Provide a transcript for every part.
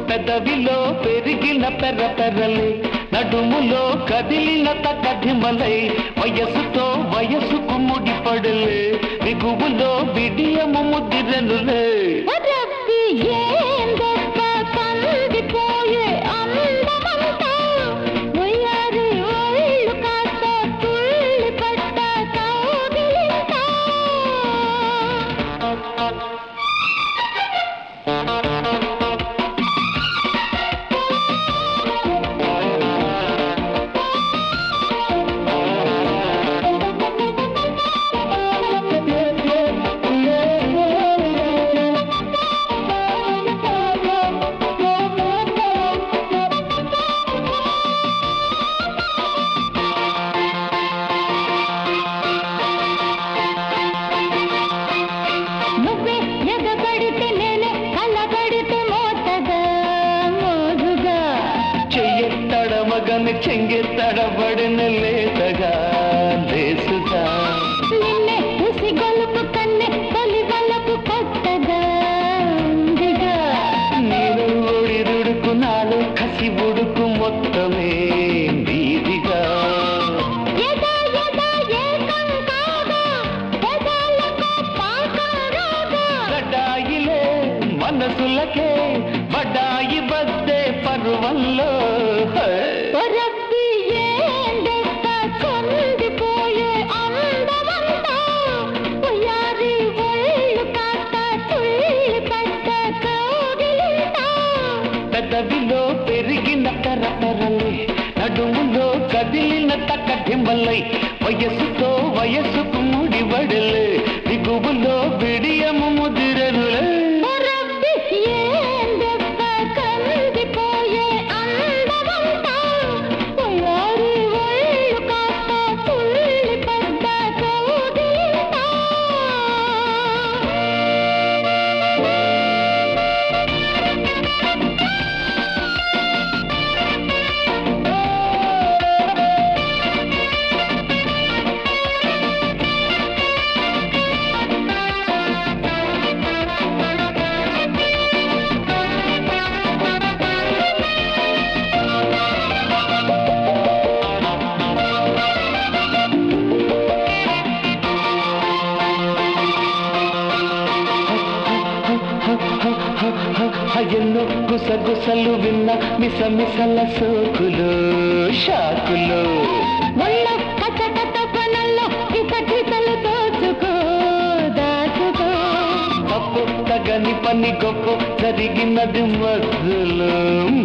పెదవిలో పెరిగిన పెర్రపెర్రలే నడుములో కదిలిన తకధిమలై వయసుతో వయసుకు ముడిపడలే బిగువులో బిడియము ముద్దిరనులే చెంగెత్తడబడిన లేతగా లేసుగా నిన్నే ఉసి గొలుపు కన్నె తొలి వలపు కొత్తగా ఉందిగా నేను ఒడిదుడుకు నాలో కసి ఉడుకు మొత్తమే వీధిగా ఎదా ఎదా ఏకం కాగా పెదాలకు పాకం రాగా గడ్డాయిలే మనసులకే బడ్డాయి బద్దే పర్వంలో పెదవిలో పెరిగిన కరపరలే నడుములో కదిలిన తకధిమలై వయసుతో వయసుకు ముడివడలే దిగువులో బిడియము ముదిరనులే ఎన్నో గుసగుసలు విన్న మిసమిసల సోకులు షాకులు ఒళ్ళో కచకత పనుల్లో కిసకిసలు దోచుకో దాచుకో తప్పు తగని పని గొప్ప జరిగినది మధ్యలో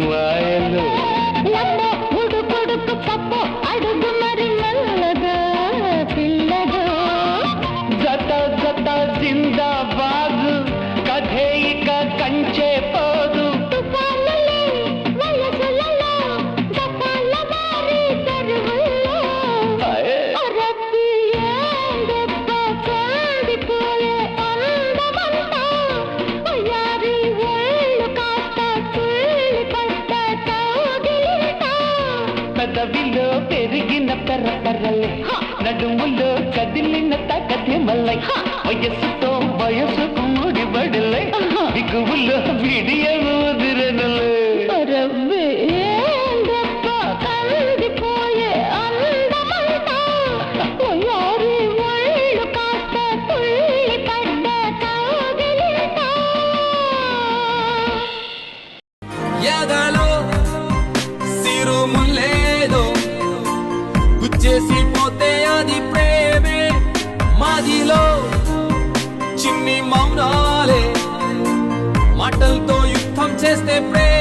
మాయలు లబ్బో ఉడుకుడుకు పప్పు అడుగు మరి మల్లగా పిల్లగా జత జత జిందాబాద్ కథే ఇక కంచే పోదు పెదవిలో పెరిగిన పెర్రపెర్రలే నడుములో కదిలిన తకధిమలై వయసుతో వయసుకు ముడిబడలే బిగువులో బిడియము ముదిరనులే ఎదలో సిరుములేదో గుచ్చేసి పోతే అది ప్రేమే మాదిలో చిన్ని మౌనాలే మాటలతో యుద్ధం చేస్తే ప్రేమ